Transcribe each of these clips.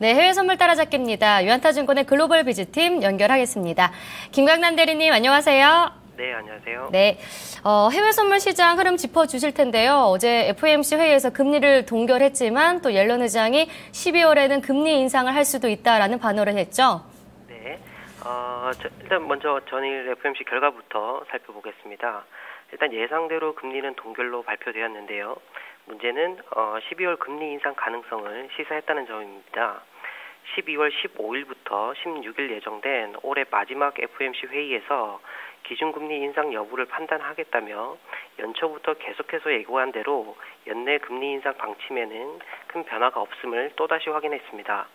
네, 해외 선물 따라잡기입니다. 유한타증권의 글로벌 비즈팀 연결하겠습니다. 김강남 대리님, 안녕하세요. 네, 안녕하세요. 네, 해외 선물 시장 흐름 짚어주실 텐데요. 어제 FOMC 회의에서 금리를 동결했지만 또 옐런 의장이 12월에는 금리 인상을 할 수도 있다라는 반언을 했죠. 네, 일단 먼저 전일 FOMC 결과부터 살펴보겠습니다. 일단 예상대로 금리는 동결로 발표되었는데요. 문제는 12월 금리 인상 가능성을 시사했다는 점입니다. 12월 15일부터 16일 예정된 올해 마지막 FOMC 회의에서 기준금리 인상 여부를 판단하겠다며 연초부터 계속해서 예고한 대로 연내 금리 인상 방침에는 큰 변화가 없음을 또다시 확인했습니다.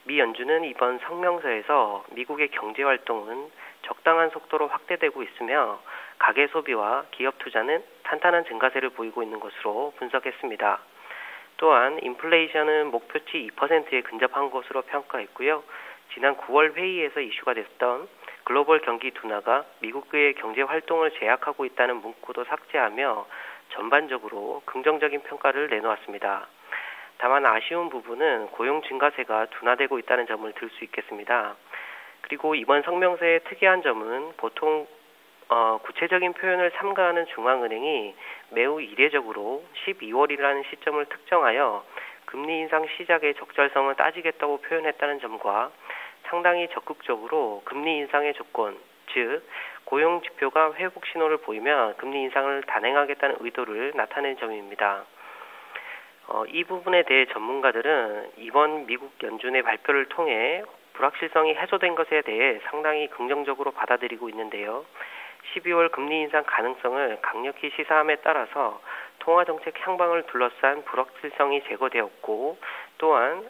미 연준은 이번 성명서에서 미국의 경제활동은 적당한 속도로 확대되고 있으며 가계 소비와 기업 투자는 탄탄한 증가세를 보이고 있는 것으로 분석했습니다. 또한 인플레이션은 목표치 2%에 근접한 것으로 평가했고요. 지난 9월 회의에서 이슈가 됐던 글로벌 경기 둔화가 미국의 경제 활동을 제약하고 있다는 문구도 삭제하며 전반적으로 긍정적인 평가를 내놓았습니다. 다만 아쉬운 부분은 고용 증가세가 둔화되고 있다는 점을 들 수 있겠습니다. 그리고 이번 성명서의 특이한 점은 보통 구체적인 표현을 삼가하는 중앙은행이 매우 이례적으로 12월이라는 시점을 특정하여 금리 인상 시작의 적절성을 따지겠다고 표현했다는 점과 상당히 적극적으로 금리 인상의 조건, 즉 고용 지표가 회복 신호를 보이면 금리 인상을 단행하겠다는 의도를 나타낸 점입니다. 이 부분에 대해 전문가들은 이번 미국 연준의 발표를 통해 불확실성이 해소된 것에 대해 상당히 긍정적으로 받아들이고 있는데요. 12월 금리 인상 가능성을 강력히 시사함에 따라서 통화정책 향방을 둘러싼 불확실성이 제거되었고 또한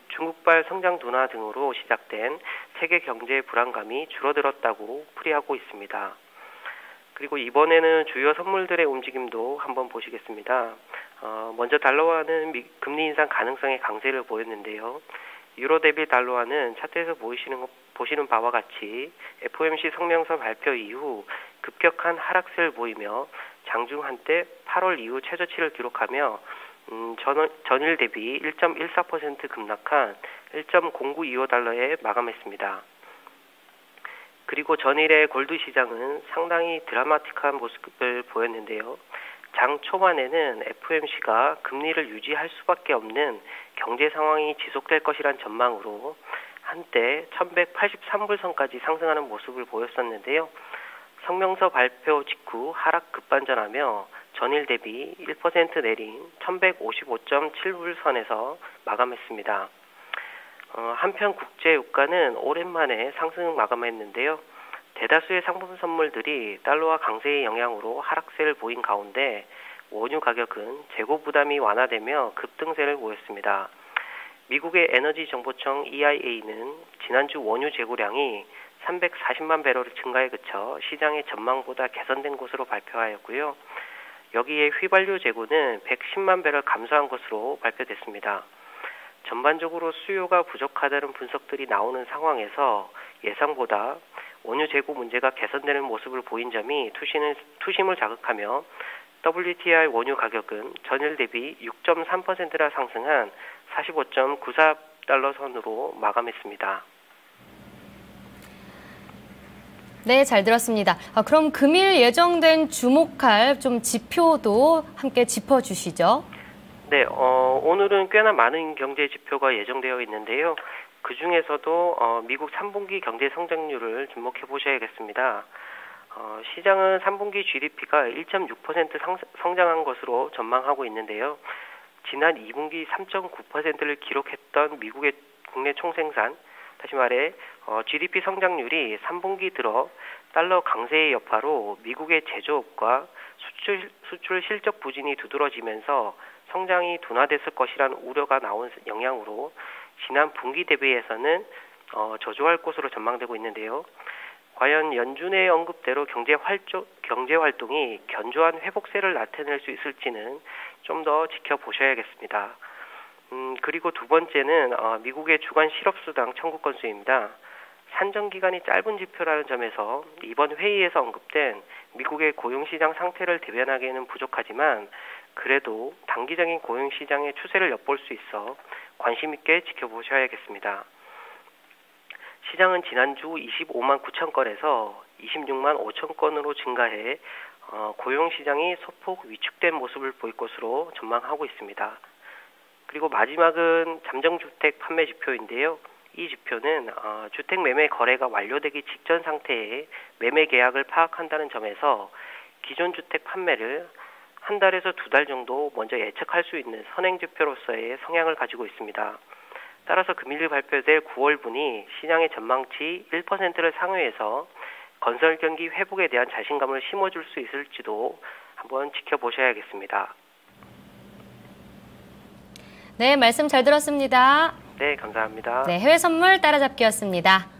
중국발 성장 둔화 등으로 시작된 세계 경제의 불안감이 줄어들었다고 풀이하고 있습니다. 그리고 이번에는 주요 선물들의 움직임도 한번 보시겠습니다. 먼저 달러화는 금리 인상 가능성의 강세를 보였는데요. 유로 대비 달러화는 차트에서 보시는 바와 같이 FOMC 성명서 발표 이후 급격한 하락세를 보이며 장중 한때 8월 이후 최저치를 기록하며 전일 대비 1.14% 급락한 1.0925달러에 마감했습니다. 그리고 전일의 골드 시장은 상당히 드라마틱한 모습을 보였는데요. 장 초반에는 FOMC가 금리를 유지할 수밖에 없는 경제 상황이 지속될 것이란 전망으로 한때 1183불선까지 상승하는 모습을 보였었는데요. 성명서 발표 직후 하락 급반전하며 전일 대비 1% 내린 1155.7불선에서 마감했습니다. 한편 국제유가는 오랜만에 상승 마감했는데요. 대다수의 상품 선물들이 달러화 강세의 영향으로 하락세를 보인 가운데 원유 가격은 재고 부담이 완화되며 급등세를 보였습니다. 미국의 에너지 정보청 EIA는 지난주 원유 재고량이 340만 배럴의 증가에 그쳐 시장의 전망보다 개선된 것으로 발표하였고요. 여기에 휘발유 재고는 110만 배럴 감소한 것으로 발표됐습니다. 전반적으로 수요가 부족하다는 분석들이 나오는 상황에서 예상보다 원유 재고 문제가 개선되는 모습을 보인 점이 투심을 자극하며 WTI 원유 가격은 전일 대비 6.3%나 상승한 45.94달러 선으로 마감했습니다. 네, 잘 들었습니다. 그럼 금일 예정된 주목할 좀 지표도 함께 짚어주시죠. 네, 오늘은 꽤나 많은 경제 지표가 예정되어 있는데요. 그 중에서도 미국 3분기 경제 성장률을 주목해 보셔야겠습니다. 시장은 3분기 GDP가 1.6% 성장한 것으로 전망하고 있는데요. 지난 2분기 3.9%를 기록했던 미국의 국내 총생산, 다시 말해 GDP 성장률이 3분기 들어 달러 강세의 여파로 미국의 제조업과 수출 실적 부진이 두드러지면서 성장이 둔화됐을 것이라는 우려가 나온 영향으로 지난 분기 대비해서는 저조할 것으로 전망되고 있는데요. 과연 연준의 언급대로 경제 활동이 견조한 회복세를 나타낼 수 있을지는 좀 더 지켜보셔야겠습니다. 그리고 두 번째는 미국의 주간 실업수당 청구 건수입니다. 산정 기간이 짧은 지표라는 점에서 이번 회의에서 언급된 미국의 고용시장 상태를 대변하기에는 부족하지만 그래도 단기적인 고용 시장의 추세를 엿볼 수 있어 관심 있게 지켜보셔야겠습니다. 시장은 지난주 25만 9천 건에서 26만 5천 건으로 증가해 고용 시장이 소폭 위축된 모습을 보일 것으로 전망하고 있습니다. 그리고 마지막은 잠정주택 판매 지표인데요. 이 지표는 주택 매매 거래가 완료되기 직전 상태의 매매 계약을 파악한다는 점에서 기존 주택 판매를 한 달에서 두 달 정도 먼저 예측할 수 있는 선행 지표로서의 성향을 가지고 있습니다. 따라서 금일 발표될 9월분이 시장의 전망치 1%를 상회해서 건설 경기 회복에 대한 자신감을 심어줄 수 있을지도 한번 지켜보셔야겠습니다. 네, 말씀 잘 들었습니다. 네, 감사합니다. 네, 해외 선물 따라잡기였습니다.